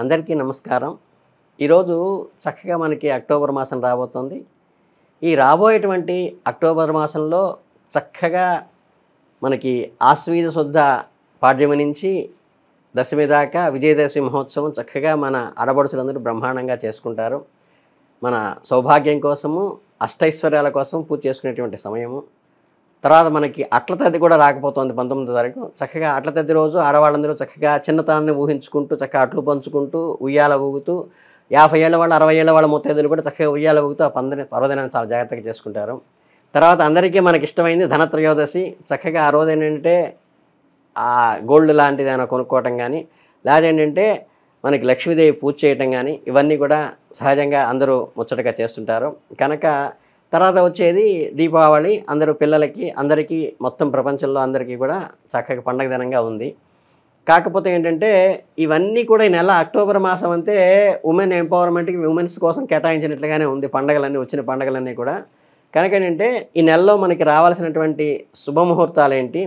అందరికీ నమస్కారం. ఈరోజు చక్కగా మనకి అక్టోబర్ మాసం రాబోతుంది. ఈ రాబోయేటువంటి అక్టోబర్ మాసంలో చక్కగా మనకి ఆశ్వీజ శుద్ధ పాడ్యమి నుంచి దశమి దాకా విజయదశమి మహోత్సవం చక్కగా మన ఆడపడుచులందరూ బ్రహ్మాండంగా చేసుకుంటారు. మన సౌభాగ్యం కోసము, అష్టైశ్వర్యాల కోసం పూజ చేసుకునేటువంటి సమయము. తర్వాత మనకి అట్ల తద్ది కూడా రాకపోతుంది 19వ తారీఖు. చక్కగా అట్ల తద్ది రోజు ఆడవాళ్ళందరూ చక్కగా చిన్నతనాన్ని ఊహించుకుంటూ చక్కగా అట్లు పంచుకుంటూ ఉయ్యాల ఊగుతూ 50 ఏళ్ళ వాళ్ళు 60 ఏళ్ళ వాళ్ళ ముత్తైదులు కూడా చక్కగా ఉయ్యాల ఊగుతూ ఆ పర్వదినాన్ని చాలా జాగ్రత్తగా చేసుకుంటారు. తర్వాత అందరికీ మనకి ఇష్టమైంది ధనత్రయోదశి. చక్కగా ఆ రోజు ఏంటంటే ఆ గోల్డ్ లాంటిది ఏమైనా కొనుక్కోవటం కానీ, లేదా ఏంటంటే మనకి లక్ష్మీదేవి పూజ చేయటం కానీ, ఇవన్నీ కూడా సహజంగా అందరూ ముచ్చటగా చేస్తుంటారు. కనుక తర్వాత వచ్చేది దీపావళి. అందరూ పిల్లలకి అందరికీ మొత్తం ప్రపంచంలో అందరికీ కూడా చక్కగా పండగ దినంగా ఉంది. కాకపోతే ఏంటంటే ఇవన్నీ కూడా ఈ నెల అక్టోబర్ మాసం అంతే ఉమెన్ ఎంపవర్మెంట్కి ఉమెన్స్ కోసం కేటాయించినట్లుగానే ఉంది. పండగలన్నీ వచ్చిన పండగలన్నీ కూడా కనుక ఏంటంటే ఈ నెలలో మనకి రావాల్సినటువంటి శుభముహూర్తాలు ఏంటి,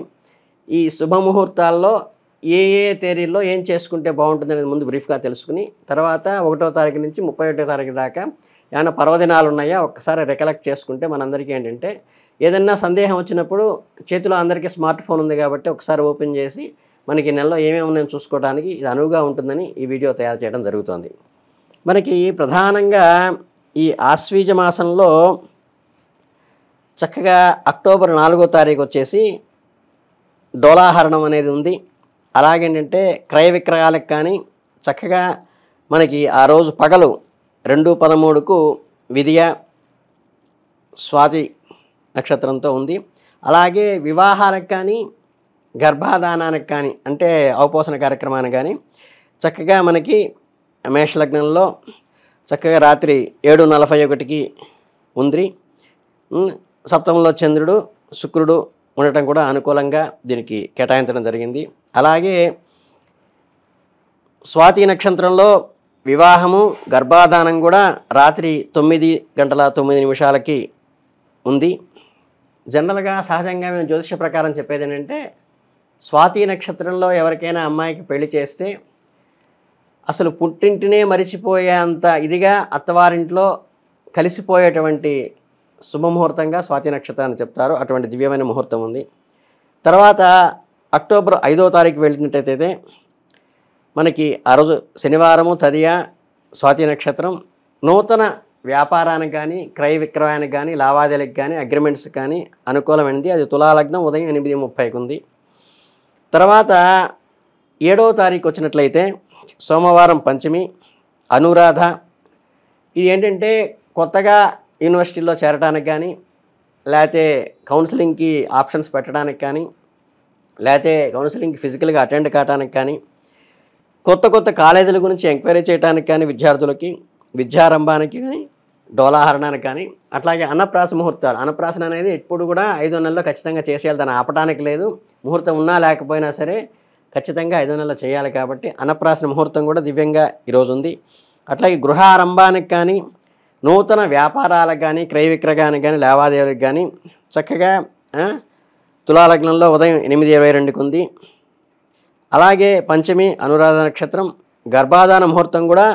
ఈ శుభముహూర్తాల్లో ఏ ఏ తేదీల్లో ఏం చేసుకుంటే బాగుంటుంది అనేది ముందు బ్రీఫ్గా తెలుసుకుని, తర్వాత 1వ తారీఖు నుంచి 31వ తారీఖు దాకా ఏమైనా పర్వదినాలు ఉన్నాయా ఒక్కసారి రికలెక్ట్ చేసుకుంటే మనందరికీ ఏంటంటే ఏదన్నా సందేహం వచ్చినప్పుడు చేతిలో అందరికీ స్మార్ట్ ఫోన్ ఉంది కాబట్టి ఒకసారి ఓపెన్ చేసి మనకి నెలలో ఏమేమి ఉన్నాయో చూసుకోవడానికి ఇది అనువుగా ఉంటుందని ఈ వీడియో తయారు చేయడం జరుగుతుంది. మనకి ప్రధానంగా ఈ ఆశ్వీజ మాసంలో చక్కగా అక్టోబర్ 4వ తారీఖు వచ్చేసి డోలాహరణం అనేది ఉంది. అలాగేంటంటే క్రయ విక్రయాలకు కానీ చక్కగా మనకి ఆ రోజు పగలు 2:13కు విధియ స్వాతి నక్షత్రంతో ఉంది. అలాగే వివాహాలకు కానీ గర్భాధానానికి కానీ అంటే ఔపోసన కార్యక్రమానికి కానీ చక్కగా మనకి మేషలగ్నంలో చక్కగా రాత్రి 7:41కి ఉంది. సప్తమంలో చంద్రుడు శుక్రుడు ఉండటం కూడా అనుకూలంగా దీనికి కేటాయించడం జరిగింది. అలాగే స్వాతి నక్షత్రంలో వివాహము గర్భాధానం కూడా రాత్రి 9:09 ఉంది. జనరల్గా సహజంగా మేము జ్యోతిష ప్రకారం చెప్పేది ఏంటంటే స్వాతి నక్షత్రంలో ఎవరికైనా అమ్మాయికి పెళ్లి చేస్తే అసలు పుట్టింటినే మరిచిపోయేంత ఇదిగా అత్తవారింట్లో కలిసిపోయేటువంటి శుభముహూర్తంగా స్వాతి నక్షత్రాన్ని చెప్తారు. అటువంటి దివ్యమైన ముహూర్తం ఉంది. తర్వాత అక్టోబర్ 5వ తారీఖు వెళ్ళినట్టయితే మనకి ఆ రోజు శనివారము తదియ స్వాతి నక్షత్రం. నూతన వ్యాపారానికి కానీ క్రయ విక్రయానికి కానీ లావాదేవీలకు కానీ అగ్రిమెంట్స్ కానీ అనుకూలమైనది. అది తులాలగ్నం ఉదయం 8:30కి ఉంది. తర్వాత 7వ తారీఖు వచ్చినట్లయితే సోమవారం పంచమి అనురాధ. ఇది ఏంటంటే కొత్తగా యూనివర్సిటీలో చేరడానికి కానీ, లేకపోతే కౌన్సిలింగ్కి ఆప్షన్స్ పెట్టడానికి కానీ, లేకపోతే కౌన్సిలింగ్కి ఫిజికల్గా అటెండ్ కావడానికి కానీ, కొత్త కాలేజీల గురించి ఎంక్వైరీ చేయడానికి కానీ, విద్యార్థులకి విద్యారంభానికి కానీ, డోలాహరణానికి కానీ, అట్లాగే అన్నప్రాస ముహూర్తాలు. అన్నప్రాసన అనేది ఎప్పుడు కూడా 5వ నెలలో ఖచ్చితంగా చేసేయాలి. దాన్ని ఆపడానికి లేదు. ముహూర్తం ఉన్నా లేకపోయినా సరే ఖచ్చితంగా 5వ నెలలో చేయాలి. కాబట్టి అన్నప్రాసన ముహూర్తం కూడా దివ్యంగా ఈరోజు ఉంది. అట్లాగే గృహారంభానికి కానీ, నూతన వ్యాపారాలకు కానీ క్రయ విక్రయానికి కానీ లావాదేవీలకు కానీ చక్కగా తులాలగ్నంలో ఉదయం 8:22కి ఉంది. అలాగే పంచమి అనురాధ నక్షత్రం. గర్భాధాన ముహూర్తం కూడా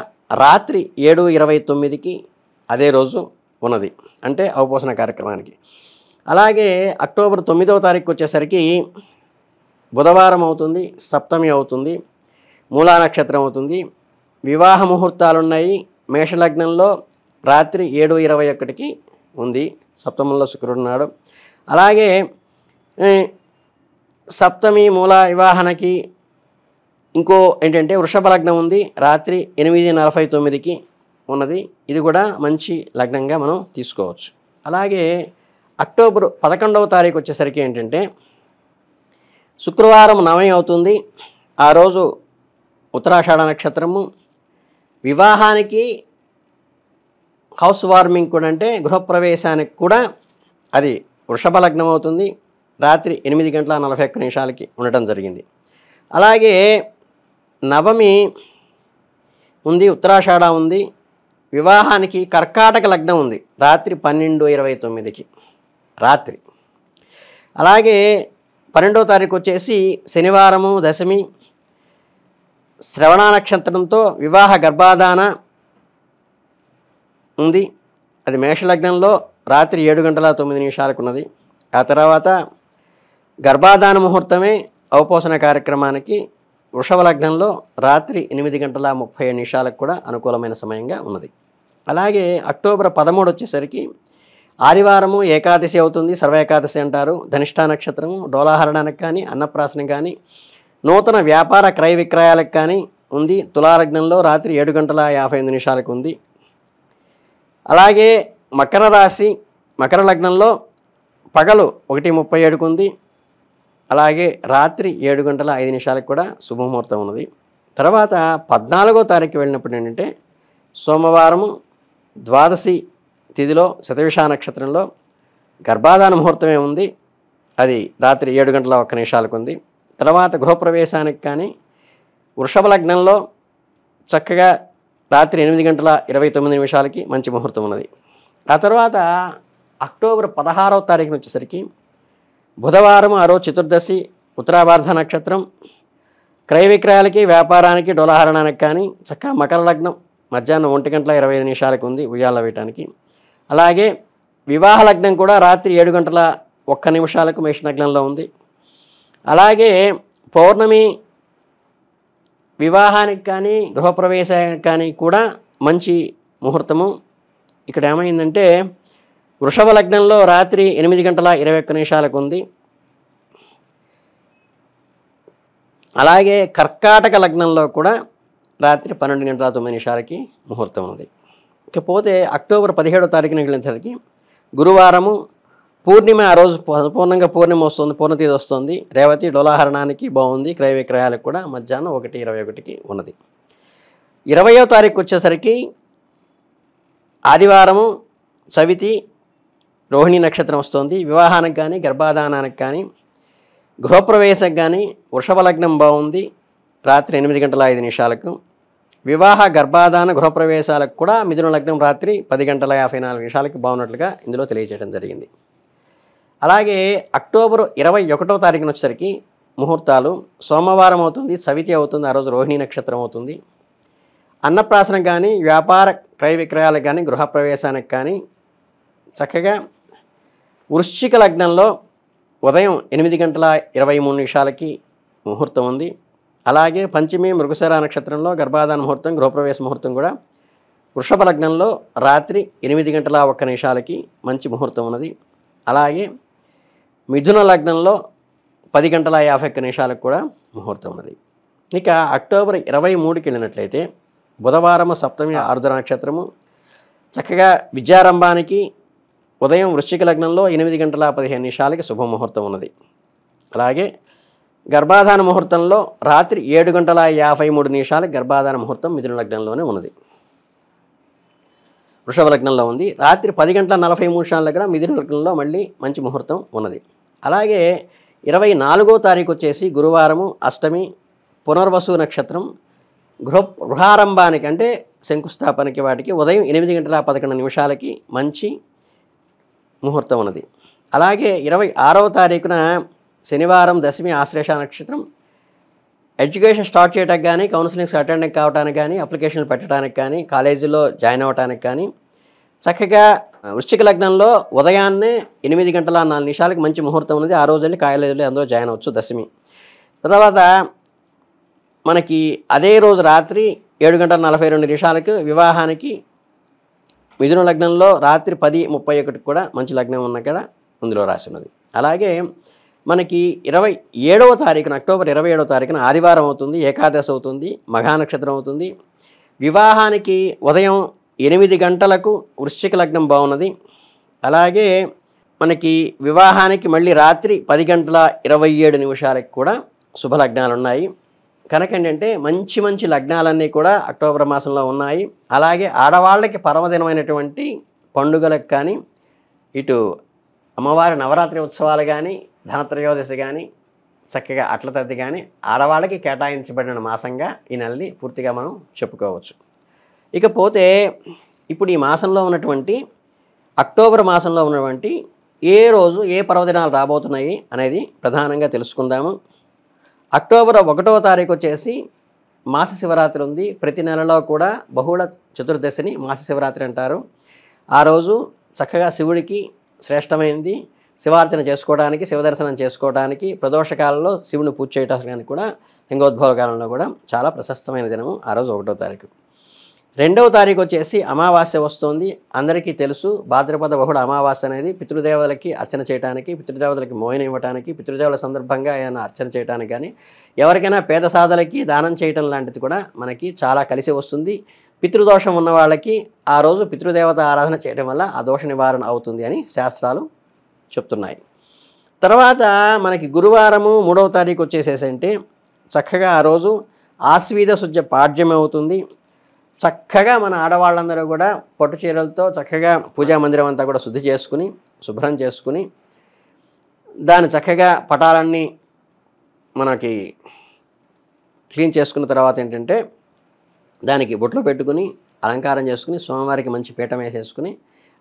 రాత్రి 7:29కి అదే రోజు ఉన్నది, అంటే ఔపోసన కార్యక్రమానికి. అలాగే అక్టోబర్ 9వ తారీఖు వచ్చేసరికి బుధవారం అవుతుంది, సప్తమి అవుతుంది, మూలా నక్షత్రం అవుతుంది. వివాహ ముహూర్తాలు ఉన్నాయి. మేషలగ్నంలో రాత్రి 7:21కి ఉంది, సప్తమంలో శుక్రుడు ఉన్నాడు. అలాగే సప్తమి మూల వివాహానికి ఇంకో ఏంటంటే వృషభ లగ్నం ఉంది, రాత్రి 8:49కి ఉన్నది. ఇది కూడా మంచి లగ్నంగా మనం తీసుకోవచ్చు. అలాగే అక్టోబర్ 11వ తారీఖు వచ్చేసరికి ఏంటంటే శుక్రవారం నవమి అవుతుంది. ఆ రోజు ఉత్తరాషాఢ నక్షత్రము. వివాహానికి హౌస్ వార్మింగ్ కూడా అంటే గృహప్రవేశానికి కూడా అది వృషభ లగ్నం అవుతుంది. రాత్రి 8:41 ఉండటం జరిగింది. అలాగే నవమి ఉంది, ఉత్తరాషాఢ ఉంది. వివాహానికి కర్కాటక లగ్నం ఉంది, రాత్రి 12:29 రాత్రి. అలాగే 12వ తారీఖు వచ్చేసి శనివారము దశమి. శ్రవణ నక్షత్రంతో వివాహ గర్భాధాన ఉంది. అది మేషలగ్నంలో రాత్రి 7:09 ఉన్నది. ఆ తర్వాత గర్భాధాన ముహూర్తమే ఔపోసన కార్యక్రమానికి వృషభ లగ్నంలో రాత్రి 8:37 కూడా అనుకూలమైన సమయంగా ఉన్నది. అలాగే అక్టోబర్ 13 వచ్చేసరికి ఆదివారము ఏకాదశి అవుతుంది. సర్వేకాదశి అంటారు. ధనిష్ఠా నక్షత్రము డోలాహరణానికి కానీ అన్నప్రాసనం కానీ నూతన వ్యాపార క్రయ విక్రయాలకు కానీ ఉంది. తులాలగ్నంలో రాత్రి 7:58 ఉంది. అలాగే మకర రాశి మకర లగ్నంలో పగలు 1:37 ఉంది. అలాగే రాత్రి 7:05 కూడా శుభముహూర్తం ఉన్నది. తర్వాత 14వ తారీఖు వెళ్ళినప్పుడు ఏంటంటే సోమవారము ద్వాదశి తిథిలో శతవిష నక్షత్రంలో గర్భాధాన ముహూర్తమే ఉంది. అది రాత్రి 7:01 ఉంది. తర్వాత గృహప్రవేశానికి కానీ వృషభ లగ్నంలో చక్కగా రాత్రి 8:29 మంచి ముహూర్తం ఉన్నది. ఆ తర్వాత అక్టోబర్ 16వ తారీఖున వచ్చేసరికి బుధవారం ఆ రోజు చతుర్దశి ఉత్తరాభార్ధ నక్షత్రం క్రయ విక్రయాలకి వ్యాపారానికి డోలాహరణానికి కానీ చక్కగా మకర లగ్నం మధ్యాహ్నం 1:25 ఉంది ఉయ్యాల వేయటానికి. అలాగే వివాహ లగ్నం కూడా రాత్రి 7:01 మేషలగ్నంలో ఉంది. అలాగే పౌర్ణమి వివాహానికి కానీ గృహప్రవేశానికి కానీ కూడా మంచి ముహూర్తము. ఇక్కడ ఏమైందంటే వృషభ లగ్నంలో రాత్రి 8:21 ఉంది. అలాగే కర్కాటక లగ్నంలో కూడా రాత్రి 12:09 ముహూర్తం ఉంది. ఇకపోతే అక్టోబర్ 17వ తారీఖున వెళ్ళేసరికి గురువారము పూర్ణిమ ఆ రోజు పూర్ణంగా పూర్ణిమ వస్తుంది, పూర్ణతీది వస్తుంది. రేవతి డోలాహరణానికి బాగుంది. క్రయ విక్రయాలకు కూడా మధ్యాహ్నం 1:21 ఉన్నది. 20వ తారీఖు వచ్చేసరికి ఆదివారము చవితి రోహిణి నక్షత్రం వస్తుంది. వివాహానికి కానీ గర్భాధానానికి కానీ గృహప్రవేశకు కానీ వృషభ లగ్నం బాగుంది. రాత్రి 8:05 వివాహ గర్భాధాన గృహప్రవేశాలకు కూడా మిథున లగ్నం రాత్రి 10:54 బాగున్నట్లుగా ఇందులో తెలియజేయడం జరిగింది. అలాగే అక్టోబర్ 21వ తారీఖున వచ్చేసరికి ముహూర్తాలు సోమవారం అవుతుంది, చవితి అవుతుంది. ఆ రోజు రోహిణి నక్షత్రం అవుతుంది. అన్నప్రాసనం కానీ వ్యాపార క్రయ విక్రయాలకు కానీ గృహప్రవేశానికి కానీ చక్కగా వృశ్చిక లగ్నంలో ఉదయం 8:23 ముహూర్తం ఉంది. అలాగే పంచమి మృగశిర నక్షత్రంలో గర్భాధాన ముహూర్తం గృహప్రవేశ ముహూర్తం కూడా వృషభ లగ్నంలో రాత్రి 8:01 మంచి ముహూర్తం ఉన్నది. అలాగే మిథున లగ్నంలో 10:51 కూడా ముహూర్తం ఉన్నది. ఇక అక్టోబర్ 23కి వెళ్ళినట్లయితే బుధవారము సప్తమి ఆరుద్ర నక్షత్రము చక్కగా విద్యారంభానికి ఉదయం వృశ్చిక లగ్నంలో 8:15 శుభముహూర్తం ఉన్నది. అలాగే గర్భాధాన ముహూర్తంలో రాత్రి 7:53 గర్భాధాన ముహూర్తం మిథున లగ్నంలోనే ఉన్నది, వృషభ లగ్నంలో ఉంది. రాత్రి 10:43 దగ్గర మిథున లగ్నంలో మళ్ళీ మంచి ముహూర్తం ఉన్నది. అలాగే 24వ తారీఖు వచ్చేసి గురువారము అష్టమి పునర్వసు నక్షత్రం గృహారంభానికి అంటే శంకుస్థాపనకి వాటికి ఉదయం 8:11 మంచి ముహూర్తం ఉన్నది. అలాగే 26వ తారీఖున శనివారం దశమి ఆశ్లేష నక్షత్రం ఎడ్యుకేషన్ స్టార్ట్ చేయడానికి కానీ కౌన్సిలింగ్స్ అటెండ్ కావడానికి కానీ అప్లికేషన్లు పెట్టడానికి కానీ కాలేజీలో జాయిన్ అవ్వడానికి కానీ చక్కగా వృశ్చిక లగ్నంలో ఉదయాన్నే 8:04 మంచి ముహూర్తం ఉన్నది. ఆ రోజు వెళ్ళి కాలేజీలో అందులో జాయిన్ అవ్వచ్చు దశమి. తర్వాత మనకి అదే రోజు రాత్రి 7:42 వివాహానికి మిథున లగ్నంలో రాత్రి 10:31 కూడా మంచి లగ్నం ఉన్న కూడా ఇందులో రాసి ఉన్నది. అలాగే మనకి 27వ తారీఖున అక్టోబర్ 27వ తారీఖున ఆదివారం అవుతుంది, ఏకాదశి అవుతుంది, మఘా నక్షత్రం అవుతుంది. వివాహానికి ఉదయం 8 గంటలకు వృశ్చిక లగ్నం బాగున్నది. అలాగే మనకి వివాహానికి మళ్ళీ రాత్రి 10:27 కూడా శుభలగ్నాలు ఉన్నాయి. కనుక ఏంటంటే మంచి మంచి లగ్నాలన్నీ కూడా అక్టోబర్ మాసంలో ఉన్నాయి. అలాగే ఆడవాళ్ళకి పర్వదినమైనటువంటి పండుగలకు కానీ ఇటు అమ్మవారి నవరాత్రి ఉత్సవాలు కానీ ధనత్రయోదశి కానీ చక్కగా అట్ల తద్ది కానీ ఆడవాళ్ళకి కేటాయించబడిన మాసంగా ఈ నెలని పూర్తిగా మనం చెప్పుకోవచ్చు. ఇకపోతే ఇప్పుడు ఈ మాసంలో ఉన్నటువంటి అక్టోబర్ మాసంలో ఉన్నటువంటి ఏ రోజు ఏ పర్వదినాలు రాబోతున్నాయి అనేది ప్రధానంగా తెలుసుకుందాము. అక్టోబర్ 1వ తారీఖు వచ్చేసి మాస శివరాత్రి ఉంది. ప్రతి నెలలో కూడా బహుళ చతుర్దశిని మాస శివరాత్రి అంటారు. ఆ రోజు చక్కగా శివుడికి శ్రేష్టమైనది. శివార్చన చేసుకోవడానికి, శివదర్శనం చేసుకోవడానికి, ప్రదోషకాలంలో శివుని పూజ చేయడానికి కూడా, లింగోద్భవ కాలంలో కూడా చాలా ప్రశస్తమైన దినము ఆ రోజు 1వ తారీఖు. 2వ తారీఖు వచ్చేసి అమావాస్య వస్తుంది. అందరికీ తెలుసు, భాద్రపద బహుళ అమావాస్య అనేది పితృదేవతలకి అర్చన చేయడానికి, పితృదేవతలకి మోయన ఇవ్వడానికి, పితృదేవతల సందర్భంగా ఏమైనా అర్చన చేయడానికి కానీ, ఎవరికైనా పేద సాధలకి దానం చేయటం లాంటిది కూడా మనకి చాలా కలిసి వస్తుంది. పితృదోషం ఉన్న వాళ్ళకి ఆ రోజు పితృదేవత ఆరాధన చేయడం వల్ల ఆ దోష నివారణ అవుతుంది అని శాస్త్రాలు చెప్తున్నాయి. తర్వాత మనకి గురువారము 3వ తారీఖు వచ్చేసేసంటే చక్కగా ఆ రోజు ఆశ్వీజ శుద్ధ పాడ్యం అవుతుంది. చక్కగా మన ఆడవాళ్ళందరూ కూడా పట్టు చీరలతో చక్కగా పూజా మందిరం అంతా కూడా శుద్ధి చేసుకుని, శుభ్రం చేసుకుని, దాన్ని చక్కగా పటాలన్నీ మనకి క్లీన్ చేసుకున్న తర్వాత ఏంటంటే దానికి బొట్లు పెట్టుకుని, అలంకారం చేసుకుని, స్వామివారికి మంచి పీఠం వేసేసుకుని,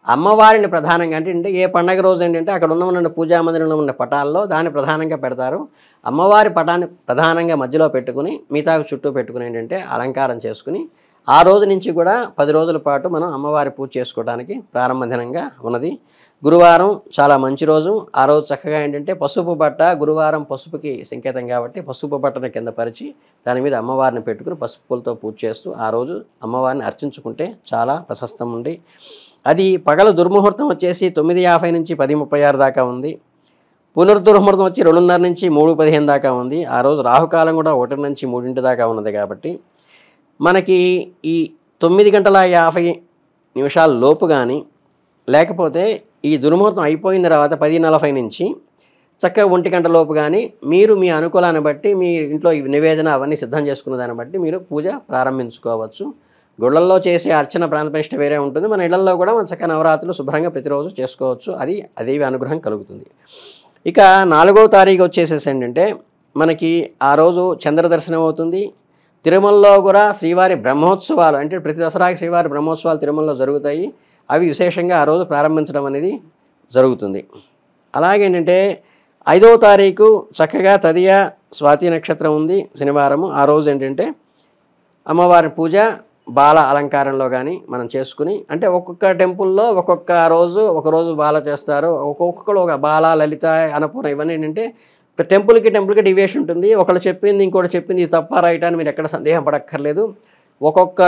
అమ్మవారిని ప్రధానంగా అంటే ఏ పండగ రోజు ఏంటంటే అక్కడ ఉన్న పూజా మందిరంలో ఉన్న పటాల్లో దాన్ని ప్రధానంగా పెడతారు. అమ్మవారి పటాన్ని ప్రధానంగా మధ్యలో పెట్టుకుని, మిగతా చుట్టూ పెట్టుకుని ఏంటంటే అలంకారం చేసుకుని, ఆ రోజు నుంచి కూడా 10 రోజుల పాటు మనం అమ్మవారి పూజ చేసుకోవడానికి ప్రారంభ దినంగా ఉన్నది. గురువారం చాలా మంచి రోజు. ఆ రోజు చక్కగా ఏంటంటే పసుపు బట్ట, గురువారం పసుపుకి సంకేతం కాబట్టి పసుపు బట్టను కింద పరిచి దాని మీద అమ్మవారిని పెట్టుకుని పసుపు పూలతో పూజ చేస్తూ ఆ రోజు అమ్మవారిని అర్చించుకుంటే చాలా ప్రశస్తం ఉంది. అది పగలు దుర్ముహూర్తం వచ్చేసి 9:50 నుంచి 10:36 దాకా ఉంది. పునర్దుర్ముహూర్తం వచ్చి 2:30 నుంచి 3:15 దాకా ఉంది. ఆ రోజు రాహుకాలం కూడా 1 నుంచి 3 దాకా ఉన్నది. కాబట్టి మనకి ఈ 9:50 లోపు కానీ, లేకపోతే ఈ దుర్ముహూర్తం అయిపోయిన తర్వాత 10:40 నుంచి చక్కగా 1 గంట లోపు కానీ మీరు మీ అనుకూలాన్ని బట్టి మీ ఇంట్లో నివేదన అవన్నీ సిద్ధం చేసుకున్న దాన్ని బట్టి మీరు పూజ ప్రారంభించుకోవచ్చు. గుళ్ళల్లో చేసే అర్చన ప్రాంతప్రతిష్ఠ వేరే ఉంటుంది. మన ఇళ్లలో కూడా మన చక్కగా నవరాత్రులు శుభ్రంగా ప్రతిరోజు చేసుకోవచ్చు. అది అదేవి అనుగ్రహం కలుగుతుంది. ఇక 4వ తారీఖు వచ్చేసేసి ఏంటంటే మనకి ఆ రోజు చంద్ర దర్శనం అవుతుంది. తిరుమలలో కూడా శ్రీవారి బ్రహ్మోత్సవాలు అంటే ప్రతి దసరాకి శ్రీవారి బ్రహ్మోత్సవాలు తిరుమలలో జరుగుతాయి. అవి విశేషంగా ఆ రోజు ప్రారంభించడం అనేది జరుగుతుంది. అలాగేంటంటే 5వ తారీఖు చక్కగా తదియ స్వాతి నక్షత్రం ఉంది, శనివారము. ఆ రోజు ఏంటంటే అమ్మవారి పూజ బాల అలంకారంలో కానీ మనం చేసుకుని, అంటే ఒక్కొక్క టెంపుల్లో ఒక్కొక్క రోజు ఒకరోజు బాల చేస్తారు. ఒక్కొక్కరు ఒక బాల, లలిత, అన్నపూర్ణ ఇవన్నీ ఏంటంటే టెంపుల్కి డివియేషన్ ఉంటుంది. ఒకళ్ళు చెప్పింది ఇంకోటి చెప్పింది ఇది తప్ప రైట్ అని మీరు ఎక్కడ సందేహం పడక్కర్లేదు. ఒక్కొక్క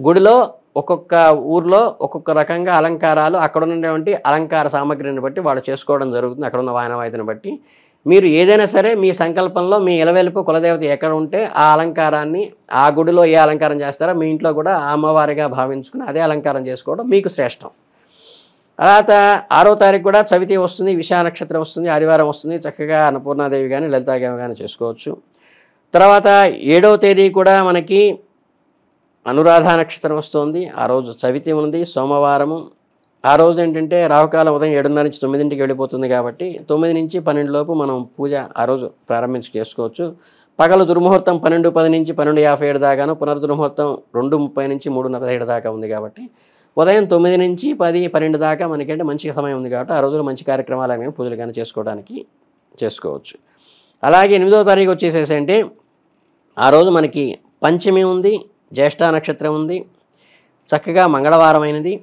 గుడిలో ఒక్కొక్క ఊర్లో ఒక్కొక్క రకంగా అలంకారాలు అక్కడ ఉన్నటువంటి అలంకార సామగ్రిని బట్టి వాళ్ళు చేసుకోవడం జరుగుతుంది. అక్కడ ఉన్న వాయనవాయితీని బట్టి మీరు ఏదైనా సరే మీ సంకల్పంలో మీ ఇలవెలుపు కులదేవత ఎక్కడ ఉంటే ఆ అలంకారాన్ని, ఆ గుడిలో ఏ అలంకారం చేస్తారో మీ ఇంట్లో కూడా ఆ అమ్మవారిగా భావించుకుని అదే అలంకారం చేసుకోవడం మీకు శ్రేష్టం. తర్వాత 6వ తారీఖు కూడా చవితి వస్తుంది, విశాఖ నక్షత్రం వస్తుంది, ఆదివారం వస్తుంది. చక్కగా అన్నపూర్ణాదేవి కానీ లలితాదేవి కానీ చేసుకోవచ్చు. తర్వాత 7వ తేదీ కూడా మనకి అనురాధ నక్షత్రం వస్తుంది. ఆ రోజు చవితి ఉంది, సోమవారము. ఆ రోజు ఏంటంటే రాహుకాలం ఉదయం 7:30 నుంచి 9కి వెళ్ళిపోతుంది. కాబట్టి 9 నుంచి 12 లోపు మనం పూజ ఆ రోజు ప్రారంభించి చేసుకోవచ్చు. పగలు దుర్ముహూర్తం 12:10 నుంచి 12:57 దాకాను, పునర్దుర్ముహూర్తం 2:30 నుంచి 3:47 దాకా ఉంది. కాబట్టి ఉదయం 9 నుంచి 10, 12 దాకా మనకంటే మంచి సమయం ఉంది. కాబట్టి ఆ రోజులో మంచి కార్యక్రమాలు కానీ పూజలు కానీ చేసుకోవడానికి చేసుకోవచ్చు. అలాగే 8వ తారీఖు వచ్చేసేసి అంటే ఆ రోజు మనకి పంచమి ఉంది, జ్యేష్ఠ నక్షత్రం ఉంది, చక్కగా మంగళవారమైనది.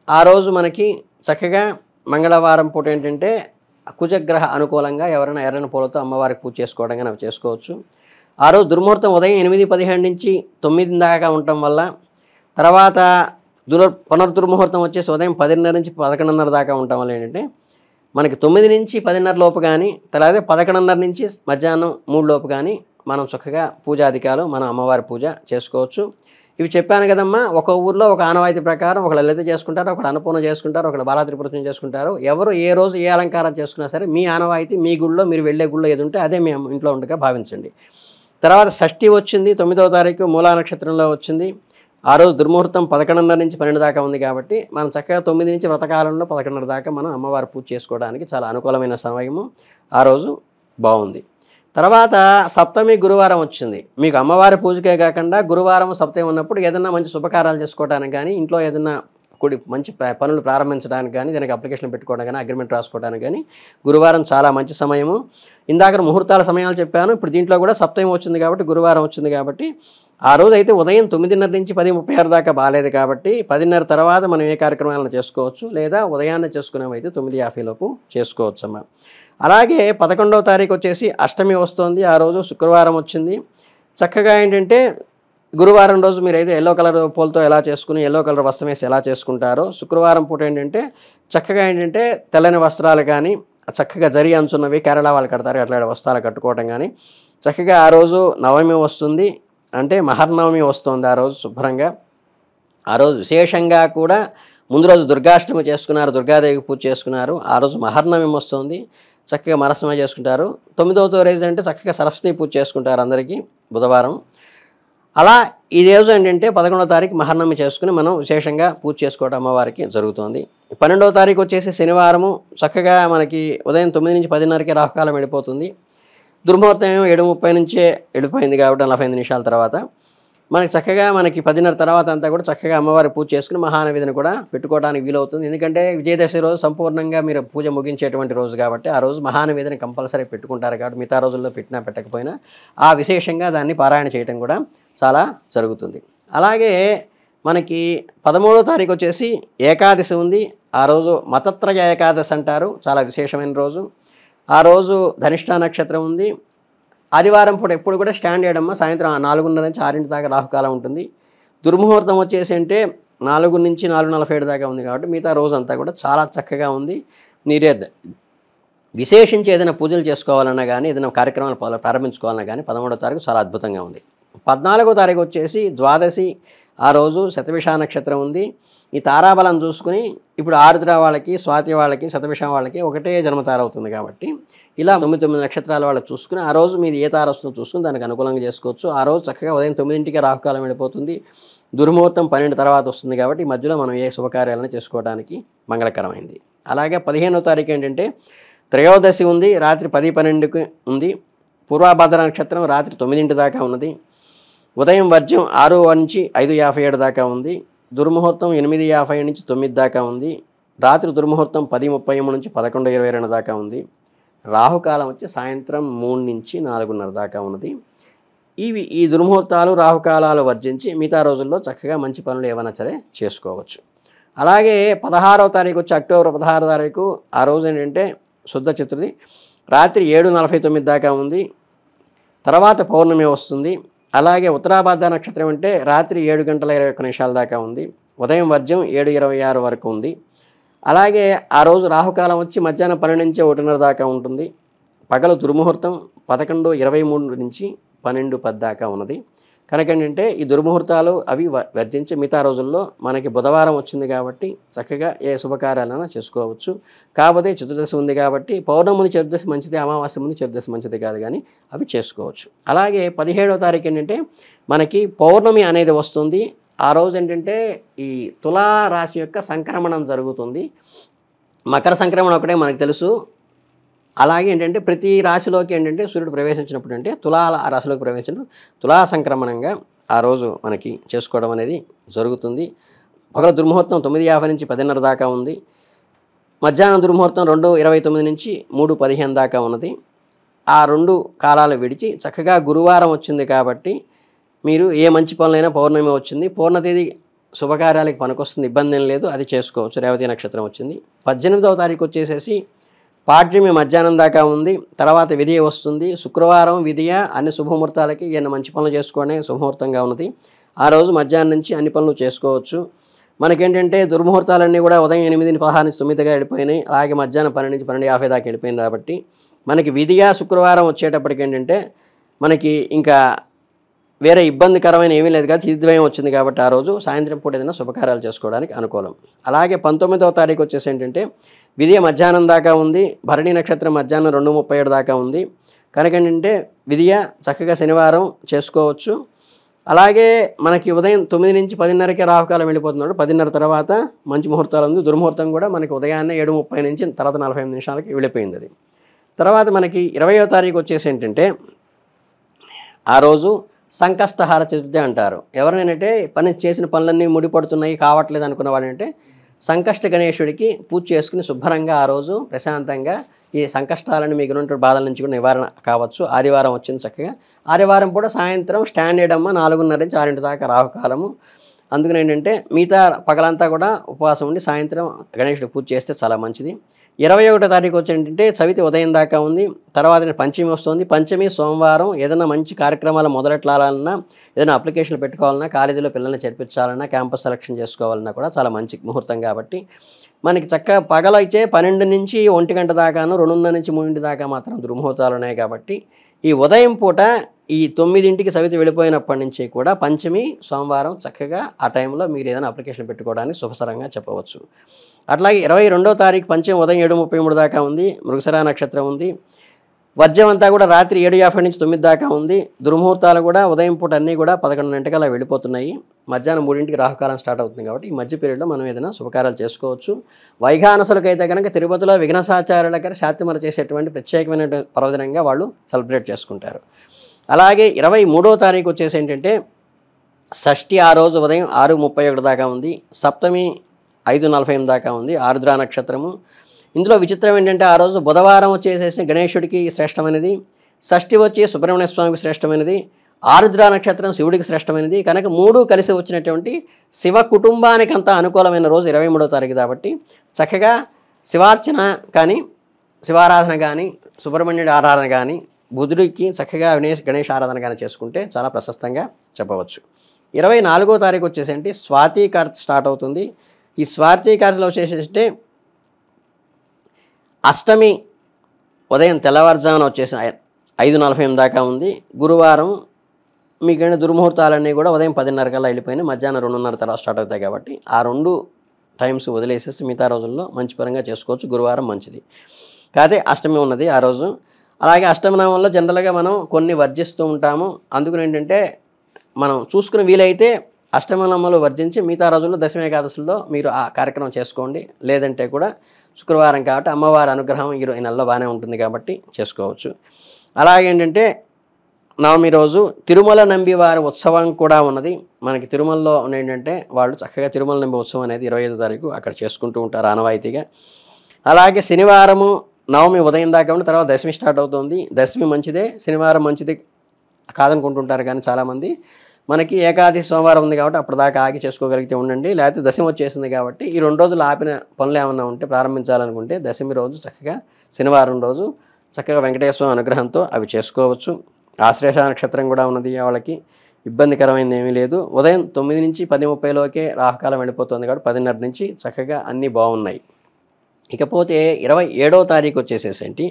ఆ రోజు మనకి చక్కగా మంగళవారం పూట ఏంటంటే కుజగ్రహ అనుకూలంగా ఎవరైనా ఎర్రని పూలతో అమ్మవారికి పూజ చేసుకోవడం కానీ అవి చేసుకోవచ్చు. ఆ రోజు దుర్ముహూర్తం ఉదయం 8:15 నుంచి 9 దాకా ఉండటం వల్ల, తర్వాత పునర్దుర్ముహూర్తం వచ్చేసి ఉదయం 10:30 నుంచి 11:30 దాకా ఉండటం వల్ల ఏంటంటే మనకి 9 నుంచి 10:30 లోపు కానీ, తర్వాత 11:30 నుంచి మధ్యాహ్నం 3 లోపు కానీ మనం చక్కగా పూజాధికాలు మన అమ్మవారి పూజ చేసుకోవచ్చు. ఇవి చెప్పాను కదమ్మా. ఒక ఊర్లో ఒక ఆనవాయితీ ప్రకారం ఒకళ్ళు లలిత చేసుకుంటారు, ఒకళ్ళు అన్నపూర్ణ చేసుకుంటారు, ఒకళ్ళు బాలాత్రిపురం చేసుకుంటారు. ఎవరు ఏ రోజు ఏ అలంకారం చేసుకున్నా సరే మీ ఆనవాయితీ మీ గుళ్ళో మీరు వెళ్ళే గుళ్ళో ఏది ఉంటే అదే మీ ఇంట్లో ఉండగా భావించండి. తర్వాత షష్ఠి వచ్చింది, 9వ తారీఖు మూలా నక్షత్రంలో వచ్చింది. ఆ రోజు దుర్ముహూర్తం 11:30 నుంచి 12 దాకా ఉంది. కాబట్టి మనం చక్కగా 9 నుంచి వ్రతకాలంలో 11:30 దాకా మనం అమ్మవారి పూజ చేసుకోవడానికి చాలా అనుకూలమైన సమయము. ఆ రోజు బాగుంది. తర్వాత సప్తమి గురువారం వచ్చింది. మీకు అమ్మవారి పూజకే కాకుండా గురువారం సప్తమి ఉన్నప్పుడు ఏదైనా మంచి శుభకార్యాలు చేసుకోవడానికి కానీ, ఇంట్లో ఏదైనా మంచి పనులు ప్రారంభించడానికి కానీ, దానికి అప్లికేషన్ పెట్టుకోవడం కానీ, అగ్రిమెంట్ రాసుకోవడానికి కానీ గురువారం చాలా మంచి సమయము. ఇందాక ముహూర్తాల సమయాలు చెప్పాను. ఇప్పుడు దీంట్లో కూడా సప్తమి వచ్చింది కాబట్టి గురువారం వచ్చింది కాబట్టి ఆ రోజు అయితే ఉదయం 9:30 నుంచి 10:36 దాకా బాలేదు కాబట్టి 10:30 తర్వాత మనం ఏ కార్యక్రమాలను చేసుకోవచ్చు, లేదా ఉదయాన్నే చేసుకునేవైతే 9:50 లోపు చేసుకోవచ్చమ్మా. అలాగే 11వ తారీఖు వచ్చేసి అష్టమి వస్తుంది. ఆ రోజు శుక్రవారం వచ్చింది. చక్కగా ఏంటంటే గురువారం రోజు మీరైతే యెల్లో కలర్ పూలతో ఎలా చేసుకుని యెల్లో కలర్ వస్త్రం వేసి ఎలా చేసుకుంటారో, శుక్రవారం పూట ఏంటంటే చక్కగా ఏంటంటే తెల్లని వస్త్రాలు కానీ, చక్కగా జరి అంచున్నవి కేరళ వాళ్ళు కడతారు అట్లాంటి వస్త్రాలు కట్టుకోవటం కానీ, చక్కగా ఆ రోజు నవమి వస్తుంది, అంటే మహర్నవమి వస్తుంది. ఆ రోజు శుభ్రంగా ఆ రోజు విశేషంగా కూడా ముందు రోజు దుర్గాష్టమి చేసుకున్నారు, దుర్గాదేవికి పూజ చేసుకున్నారు. ఆ రోజు మహర్నవమి వస్తుంది, చక్కగా మరస్నమ చేసుకుంటారు. 9వ రోజు అంటే చక్కగా సరస్వతి పూజ చేసుకుంటారు అందరికీ బుధవారం. అలా ఈ రోజు ఏంటంటే 11వ తారీఖు మహర్నవమి చేసుకుని మనం విశేషంగా పూజ చేసుకోవడం అమ్మవారికి జరుగుతుంది. 12వ తారీఖు వచ్చేసి శనివారము, చక్కగా మనకి ఉదయం 9 నుంచి 10:30కే రాహుకాలం వెళ్ళిపోతుంది. దుర్ముహూర్తం ఏమో 7:30 నుంచే వెళ్ళిపోయింది కాబట్టి 45 నిమిషాల తర్వాత మనకి చక్కగా మనకి 10:30 తర్వాత అంతా కూడా చక్కగా అమ్మవారి పూజ చేసుకుని మహానవేదన కూడా పెట్టుకోవడానికి వీలవుతుంది. ఎందుకంటే విజయదశమి రోజు సంపూర్ణంగా మీరు పూజ ముగించేటువంటి రోజు కాబట్టి ఆ రోజు మహానవేదన కంపల్సరీ పెట్టుకుంటారు కాబట్టి మిగతా రోజుల్లో పెట్టినా పెట్టకపోయినా ఆ విశేషంగా దాన్ని పారాయణ చేయడం కూడా చాలా జరుగుతుంది. అలాగే మనకి 13వ తారీఖు వచ్చేసి ఏకాదశి ఉంది. ఆ రోజు మతత్రయ ఏకాదశి అంటారు, చాలా విశేషమైన రోజు. ఆ రోజు ధనిష్ఠా నక్షత్రం ఉంది. ఆదివారం పూట ఎప్పుడు కూడా స్టాండ్ చేయడమ్మా, సాయంత్రం 4:30 నుంచి 6 దాకా రాహుకాలం ఉంటుంది. దుర్ముహూర్తం వచ్చేసి అంటే 4 నుంచి 4:47 దాకా ఉంది కాబట్టి మిగతా రోజంతా కూడా చాలా చక్కగా ఉంది. మీరే విశేషించి ఏదైనా పూజలు చేసుకోవాలన్నా కానీ, ఏదైనా కార్యక్రమాలు ప్రారంభించుకోవాలన్నా కానీ 13వ తారీఖు చాలా అద్భుతంగా ఉంది. 14వ తారీఖు వచ్చేసి ద్వాదశి. ఆ రోజు శతభిష నక్షత్రం ఉంది. ఈ తారాబలం చూసుకుని ఇప్పుడు ఆరుద్ర వాళ్ళకి, స్వాతి వాళ్ళకి, శతభిష వాళ్ళకి ఒకటే జన్మతార అవుతుంది కాబట్టి ఇలా 9 నక్షత్రాల వాళ్ళకి చూసుకుని ఆ రోజు మీది ఏ తార వస్తుందో చూసుకుని దానికి అనుకూలంగా చేసుకోవచ్చు. ఆ రోజు చక్కగా ఉదయం 9ంటికే రాహుకాలం వెళ్ళిపోతుంది. దుర్ముహూర్తం 12 తర్వాత వస్తుంది కాబట్టి ఈ మధ్యలో మనం ఏ శుభకార్యాలను చేసుకోవడానికి మంగళకరమైంది. అలాగే 15వ తారీఖు ఏంటంటే త్రయోదశి ఉంది, రాత్రి 10:12కి ఉంది. పూర్వభద్ర నక్షత్రం రాత్రి 9 దాకా ఉన్నది. ఉదయం వర్జ్యం 6 నుంచి 5:57 దాకా ఉంది. దుర్ముహూర్తం 8:50 నుంచి 9 దాకా ఉంది. రాత్రి దుర్ముహూర్తం 10:33 నుంచి 11:22 దాకా ఉంది. రాహుకాలం వచ్చి సాయంత్రం 3 నుంచి 4:30 దాకా ఉన్నది. ఈ దుర్ముహూర్తాలు రాహుకాలాలు వర్జించి మిగతా రోజుల్లో చక్కగా మంచి పనులు ఏమైనా సరే చేసుకోవచ్చు. అలాగే 16వ తారీఖు వచ్చి అక్టోబర్ 16వ తారీఖు ఆ రోజు ఏంటంటే శుద్ధ చతుర్థి, రాత్రి 7:49 దాకా ఉంది. తర్వాత పౌర్ణమి వస్తుంది. అలాగే ఉత్తరాభాద్ర నక్షత్రం అంటే రాత్రి 7:21 దాకా ఉంది. ఉదయం వర్జ్యం 7:26 వరకు ఉంది. అలాగే ఆ రోజు రాహుకాలం వచ్చి మధ్యాహ్నం 12 నుంచి 1:30 దాకా ఉంటుంది. పగలు దుర్ముహూర్తం 11:23 నుంచి 12:10 దాకా ఉన్నది. కనుక ఏంటంటే ఈ దుర్ముహూర్తాలు అవి వర్జించి మిగతా రోజుల్లో మనకి బుధవారం వచ్చింది కాబట్టి చక్కగా ఏ శుభకార్యాలైనా చేసుకోవచ్చు. కాకపోతే చతుర్దశి ఉంది కాబట్టి పౌర్ణమి ముందు చతుర్దశి మంచిది, అమావాస్య ముందు చతుర్దశి మంచిది కాదు, కానీ అవి చేసుకోవచ్చు. అలాగే 17వ తారీఖు ఏంటంటే మనకి పౌర్ణమి అనేది వస్తుంది. ఆ రోజు ఏంటంటే ఈ తులా రాశి యొక్క సంక్రమణం జరుగుతుంది. మకర సంక్రమణం ఒకటే మనకు తెలుసు. అలాగే ఏంటంటే ప్రతి రాశిలోకి ఏంటంటే సూర్యుడు ప్రవేశించినప్పుడు అంటే తులా రాశిలోకి ప్రవేశించిన తులా సంక్రమణంగా ఆ రోజు మనకి చేసుకోవడం అనేది జరుగుతుంది. పగల దుర్ముహూర్తం 9:50 నుంచి 10:30 దాకా ఉంది. మధ్యాహ్నం దుర్ముహూర్తం 2:29 నుంచి 3:15 దాకా ఉన్నది. ఆ 2 కాలాలు విడిచి చక్కగా గురువారం వచ్చింది కాబట్టి మీరు ఏ మంచి పనులైనా పౌర్ణమి వచ్చింది, పూర్ణ తేదీ శుభకార్యాలకు పనికొస్తుంది, ఇబ్బంది ఏం లేదు, అది చేసుకోవచ్చు. రేవతి నక్షత్రం వచ్చింది. 18వ తారీఖు వచ్చేసేసి పాడ్యమి మధ్యాహ్నం దాకా ఉంది. తర్వాత విధియ వస్తుంది. శుక్రవారం విధియ అన్ని శుభముహూర్తాలకి ఏమైనా మంచి పనులు చేసుకోవడం శుభముహూర్తంగా ఉన్నది. ఆ రోజు మధ్యాహ్నం నుంచి అన్ని పనులు చేసుకోవచ్చు. మనకేంటంటే దుర్ముహూర్తాలన్నీ కూడా ఉదయం 8:16 నుంచి 9గా వెళ్ళిపోయినాయి. అలాగే మధ్యాహ్నం 12 నుంచి 12:50 దాకా వెళ్ళిపోయింది కాబట్టి మనకి విధియ శుక్రవారం వచ్చేటప్పటికి ఏంటంటే మనకి ఇంకా వేరే ఇబ్బందికరమైన ఏమీ లేదు కదా, తిథిద్వయం వచ్చింది కాబట్టి ఆ రోజు సాయంత్రం పూట ఏదైనా శుభకార్యాలు చేసుకోవడానికి అనుకూలం. అలాగే 19వ తారీఖు వచ్చేసి ఏంటంటే విధియ మధ్యాహ్నం దాకా ఉంది. భరణి నక్షత్రం మధ్యాహ్నం 2:37 దాకా ఉంది. కనుక ఏంటంటే విధియ చక్కగా శనివారం చేసుకోవచ్చు. అలాగే మనకి ఉదయం 9 నుంచి 10:30కే రాహుకాలం వెళ్ళిపోతున్నాడు. 10:30 తర్వాత మంచి ముహూర్తాలు ఉంది. దుర్ముహూర్తం కూడా మనకి ఉదయాన్నే 7:30 నుంచి తర్వాత 45 నిమిషాలకి వెళ్ళిపోయింది. అది తర్వాత మనకి 20వ తారీఖు వచ్చేసి ఏంటంటే ఆ రోజు సంకష్టహార చతుర్థి అంటారు. ఎవరినంటే పని చేసిన పనులన్నీ ముడిపడుతున్నాయి కావట్లేదు అనుకున్న వాళ్ళంటే సంకష్ట గణేశుడికి పూజ చేసుకుని శుభ్రంగా ఆ రోజు ప్రశాంతంగా ఈ సంకష్టాలను మీకు ఉన్నటువంటి బాధల నుంచి కూడా నివారణ కావచ్చు. ఆదివారం వచ్చింది చక్కగా. ఆదివారం పూట సాయంత్రం స్టాండర్డ్ అమ్మ 4:30 నుంచి 6 దాకా రాహుకాలము. అందుకని ఏంటంటే మిగతా పగలంతా కూడా ఉపవాసం ఉండి సాయంత్రం గణేశుడు పూజ చేస్తే చాలా మంచిది. 21వ తారీఖు వచ్చి ఏంటంటే చవితి ఉదయం దాకా ఉంది. తర్వాత పంచమి వస్తుంది. పంచమి సోమవారం. ఏదైనా మంచి కార్యక్రమాలు మొదలెట్టాలన్నా, ఏదైనా అప్లికేషన్లు పెట్టుకోవాలన్నా, కాలేజీలో పిల్లల్ని చేర్పించాలన్నా, క్యాంపస్ సెలక్షన్ చేసుకోవాలన్నా కూడా చాలా మంచి ముహూర్తం కాబట్టి మనకి చక్కగా పగలైతే 12 నుంచి 1 గంట దాకాను, 2:30 నుంచి 3 దాకా మాత్రం దుర్ముహూర్తాలు ఉన్నాయి కాబట్టి ఈ ఉదయం పూట ఈ 9కి చవితి వెళ్ళిపోయినప్పటి నుంచి కూడా పంచమి సోమవారం చక్కగా ఆ టైంలో మీరు ఏదైనా అప్లికేషన్ పెట్టుకోవడానికి శుభసరంగా చెప్పవచ్చు. అట్లాగే 22వ తారీఖు పంచమి ఉదయం 7:33 దాకా ఉంది. మృగశిర నక్షత్రం ఉంది. వర్జం అంతా కూడా రాత్రి 7:50 నుంచి 9 దాకా ఉంది. దుర్ముహూర్తాలు కూడా ఉదయం పూట అన్నీ కూడా 11 అలా వెళ్ళిపోతున్నాయి. మధ్యాహ్నం 3కి రాహుకాలం స్టార్ట్ అవుతుంది కాబట్టి ఈ మధ్య పీరియడ్లో మనం ఏదైనా శుభకార్యాలు చేసుకోవచ్చు. వైఘానసులకైతే కనుక తిరుపతిలో విఘ్నసాచార్యుల దగ్గర శాంతిమర చేసేటువంటి ప్రత్యేకమైన పర్వదినంగా వాళ్ళు సెలబ్రేట్ చేసుకుంటారు. అలాగే 23వ తారీఖు వచ్చేసి ఏంటంటే షష్ఠి ఆ రోజు ఉదయం 6:31 దాకా ఉంది. సప్తమి 5:48 దాకా ఉంది. ఆరుద్ర నక్షత్రము. ఇందులో విచిత్రం ఏంటంటే ఆ రోజు బుధవారం వచ్చేసేసి గణేశుడికి శ్రేష్టమైనది, షష్ఠి వచ్చి సుబ్రహ్మణ్య స్వామికి శ్రేష్టమైనది, ఆరుద్ర నక్షత్రం శివుడికి శ్రేష్టమైనది. కనుక 3 కలిసి వచ్చినటువంటి శివ కుటుంబానికి అంతా అనుకూలమైన రోజు 23వ తారీఖు కాబట్టి చక్కగా శివార్చన కానీ, శివారాధన కానీ, సుబ్రహ్మణ్యుడి ఆరాధన కానీ, బుధుడికి చక్కగా గణేష్ ఆరాధన కానీ చేసుకుంటే చాలా ప్రశస్తంగా చెప్పవచ్చు. 24వ తారీఖు వచ్చేసి స్వాతి కార్తె స్టార్ట్ అవుతుంది. ఈ స్వాతి కార్తెలో వచ్చేసేసి అష్టమి ఉదయం తెల్లవారుజామున వచ్చేసి 5:48 దాకా ఉంది. గురువారం మీకైనా దుర్ముహూర్తాలన్నీ కూడా ఉదయం 10:30 కల్లా వెళ్ళిపోయినాయి. మధ్యాహ్నం 2:30 తర్వాత స్టార్ట్ అవుతాయి కాబట్టి ఆ 2 టైమ్స్ వదిలేసేసి మిగతా రోజుల్లో మంచి పరంగా చేసుకోవచ్చు. గురువారం మంచిది కాదే అష్టమి ఉన్నది ఆ రోజు. అలాగే అష్టమి నామంలో జనరల్గా మనం కొన్ని వర్జిస్తూ ఉంటాము. అందుకని ఏంటంటే మనం చూసుకుని వీలైతే అష్టమి నామాలు వర్జించి మిగతా రోజుల్లో దశమి ఏకాదశుల్లో మీరు ఆ కార్యక్రమం చేసుకోండి. లేదంటే కూడా శుక్రవారం కాబట్టి అమ్మవారి అనుగ్రహం ఈ నెలలో బాగానే ఉంటుంది కాబట్టి చేసుకోవచ్చు. అలాగే ఏంటంటే నవమి రోజు తిరుమల నంబి వారి ఉత్సవం కూడా ఉన్నది. మనకి తిరుమలలో ఏంటంటే వాళ్ళు చక్కగా తిరుమల నంబి ఉత్సవం అనేది 25వ తారీఖు అక్కడ చేసుకుంటూ ఉంటారు ఆనవాయితీగా. అలాగే శనివారము నవమి ఉదయం దాకా ఉండి తర్వాత దశమి స్టార్ట్ అవుతుంది. దశమి మంచిదే, శనివారం మంచిది కాదనుకుంటుంటారు కానీ చాలామంది. మనకి ఏకాదశి సోమవారం ఉంది కాబట్టి అప్పటిదాకా ఆగి చేసుకోగలిగితే ఉండండి. లేకపోతే దశమి వచ్చేసింది కాబట్టి ఈ 2 రోజులు ఆపిన పనులు ఏమన్నా ఉంటే ప్రారంభించాలనుకుంటే దశమి రోజు చక్కగా శనివారం రోజు చక్కగా వెంకటేశ్వర అనుగ్రహంతో అవి చేసుకోవచ్చు. ఆశ్లేష నక్షత్రం కూడా ఉన్నది. వాళ్ళకి ఇబ్బందికరమైనది ఏమీ లేదు. ఉదయం 9 నుంచి 10:30లోకే రాహుకాలం వెళ్ళిపోతుంది కాబట్టి 10:30 నుంచి చక్కగా అన్నీ బాగున్నాయి. ఇకపోతే 27వ తారీఖు వచ్చేసేసేంటి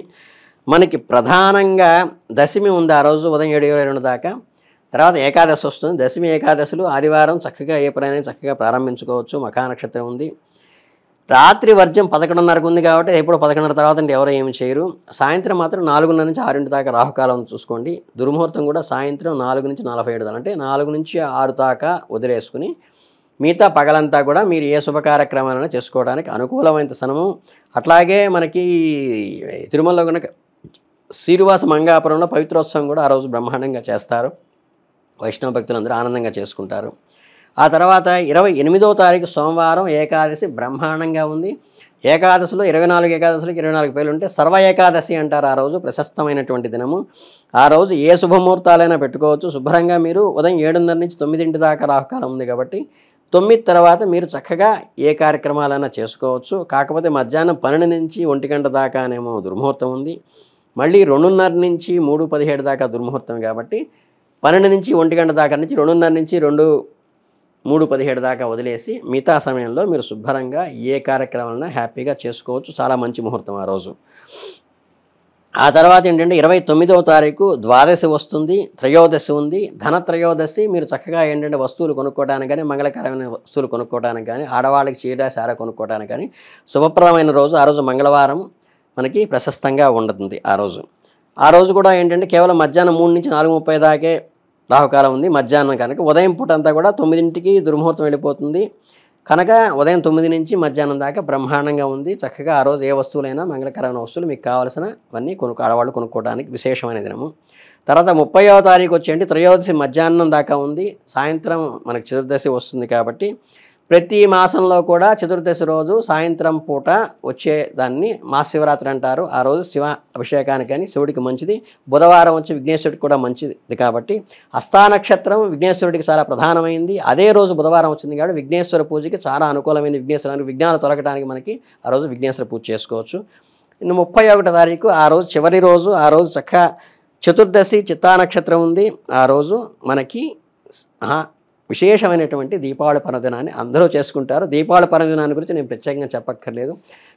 మనకి ప్రధానంగా దశమి ఉంది ఆ రోజు ఉదయం 7:22 దాకా. తర్వాత ఏకాదశి వస్తుంది. దశమి ఏకాదశులు ఆదివారం చక్కగా ఏ పనైనా చక్కగా ప్రారంభించుకోవచ్చు. మఖా నక్షత్రం ఉంది. రాత్రి వర్జం 11:30కు ఉంది కాబట్టి ఎప్పుడు 11:30 తర్వాత అంటే ఎవరు ఏమి చేయరు. సాయంత్రం మాత్రం 4:30 నుంచి 6 దాకా రాహుకాలం చూసుకోండి. దుర్ముహూర్తం కూడా సాయంత్రం 4 నుంచి 47 దాకా అంటే 4 నుంచి 6 దాకా వదిలేసుకుని మిగతా పగలంతా కూడా మీరు ఏ శుభకార్యక్రమాలను చేసుకోవడానికి అనుకూలమైన స్థనము. అట్లాగే మనకి తిరుమలలో కనుక శ్రీనివాస మంగాపురంలో పవిత్రోత్సవం కూడా ఆ రోజు బ్రహ్మాండంగా చేస్తారు. వైష్ణవ భక్తులందరూ ఆనందంగా చేసుకుంటారు. ఆ తర్వాత 28వ తారీఖు సోమవారం ఏకాదశి బ్రహ్మాండంగా ఉంది. ఏకాదశిలో 24 ఏకాదశులకి 24 పేర్లు ఉంటే సర్వ ఏకాదశి అంటారు. ఆ రోజు ప్రశస్తమైనటువంటి దినము. ఆ రోజు ఏ శుభముహూర్తాలైనా పెట్టుకోవచ్చు. శుభ్రంగా మీరు ఉదయం 7:30 నుంచి 9 దాకా రాహుకాలం ఉంది కాబట్టి 9 తర్వాత మీరు చక్కగా ఏ కార్యక్రమాలైనా చేసుకోవచ్చు. కాకపోతే మధ్యాహ్నం 12 నుంచి 1 గంట దాకానేమో దుర్ముహూర్తం ఉంది. మళ్ళీ 2:30 నుంచి 3:17 దాకా దుర్ముహూర్తం కాబట్టి 12 నుంచి 1 గంట దాకా నుంచి 2:30 నుంచి 3:17 దాకా వదిలేసి మిగతా సమయంలో మీరు శుభ్రంగా ఏ కార్యక్రమాలైనా హ్యాపీగా చేసుకోవచ్చు. చాలా మంచి ముహూర్తం ఆ రోజు. ఆ తర్వాత ఏంటంటే 29వ తారీఖు ద్వాదశి వస్తుంది. త్రయోదశి ఉంది. ధనత్రయోదశి మీరు చక్కగా ఏంటంటే వస్తువులు కొనుక్కోవడానికి కానీ, మంగళకరమైన వస్తువులు కొనుక్కోవడానికి కానీ, ఆడవాళ్ళకి చీర సార కొనుక్కోవడానికి కానీ శుభప్రదమైన రోజు. ఆ రోజు మంగళవారం మనకి ప్రశస్తంగా ఉంటుంది. ఆ రోజు కూడా ఏంటంటే కేవలం మధ్యాహ్నం 3 నుంచి 4:30 దాకే రాహుకాలం ఉంది. మధ్యాహ్నం కనుక ఉదయం పూట అంతా కూడా 9కి దుర్ముహూర్తం వెళ్ళిపోతుంది. కనుక ఉదయం 9 నుంచి మధ్యాహ్నం దాకా బ్రహ్మాండంగా ఉంది. చక్కగా ఆ రోజు ఏ వస్తువులైనా మంగళకరమైన వస్తువులు మీకు కావాల్సినవన్నీ ఆడవాళ్ళు కొనుక్కోవడానికి విశేషమైన దినము. తర్వాత 30వ తారీఖు వచ్చేయండి త్రయోదశి మధ్యాహ్నం దాకా ఉంది. సాయంత్రం మనకి చతుర్దశి వస్తుంది కాబట్టి ప్రతి మాసంలో కూడా చతుర్దశి రోజు సాయంత్రం పూట వచ్చే దాన్ని మహాశివరాత్రి అంటారు. ఆ రోజు శివ అభిషేకానికి అని శివుడికి మంచిది. బుధవారం వచ్చి విఘ్నేశ్వరుడికి కూడా మంచిది కాబట్టి హస్తా నక్షత్రం విఘ్నేశ్వరుడికి చాలా ప్రధానమైంది. అదే రోజు బుధవారం వచ్చింది కాబట్టి విఘ్నేశ్వర పూజకి చాలా అనుకూలమైంది. విఘ్నేశ్వరానికి విఘ్నాలు తొలగడానికి మనకి ఆ రోజు విఘ్నేశ్వర పూజ చేసుకోవచ్చు. ఇನ್ನು 31వ తారీఖు ఆ రోజు చివరి రోజు. ఆ రోజు చక్కగా చతుర్దశి చిత్తా నక్షత్రం ఉంది. ఆ రోజు మనకి విశేషమైనటువంటి దీపావళి పర్వదినాన్ని అందరూ చేసుకుంటారు. దీపావళి పర్వదినాన్ని గురించి నేను ప్రత్యేకంగా చెప్పక్కర్లేదు.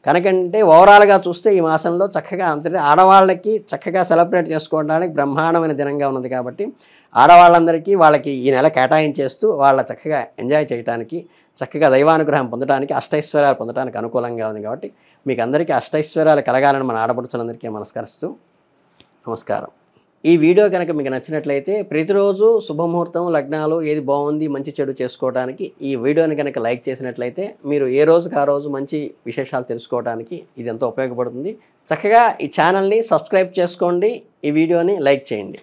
కనుకంటే ఓవరాల్గా చూస్తే ఈ మాసంలో చక్కగా అంతే ఆడవాళ్ళకి చక్కగా సెలబ్రేట్ చేసుకోవడానికి బ్రహ్మాండమైన దినంగా ఉన్నది కాబట్టి ఆడవాళ్ళందరికీ వాళ్ళకి ఈ నెల కేటాయించేస్తూ వాళ్ళ చక్కగా ఎంజాయ్ చేయడానికి, చక్కగా దైవానుగ్రహం పొందడానికి, అష్టైశ్వర్యాలు పొందడానికి అనుకూలంగా ఉంది కాబట్టి మీకు అందరికీ అష్టైశ్వర్యాలు కలగాలని మన ఆడపడుచులందరికీ నమస్కరిస్తూ నమస్కారం. ఈ వీడియో కనుక మీకు నచ్చినట్లయితే ప్రతిరోజు శుభముహూర్తం, లగ్నాలు ఏది బాగుంది, మంచి చెడు చేసుకోవడానికి ఈ వీడియోని కనుక లైక్ చేసినట్లయితే మీరు ఏ రోజుకి ఆ రోజు మంచి విశేషాలు తెలుసుకోవడానికి ఇది ఎంతో ఉపయోగపడుతుంది. చక్కగా ఈ ఛానల్ని సబ్స్క్రైబ్ చేసుకోండి, ఈ వీడియోని లైక్ చేయండి.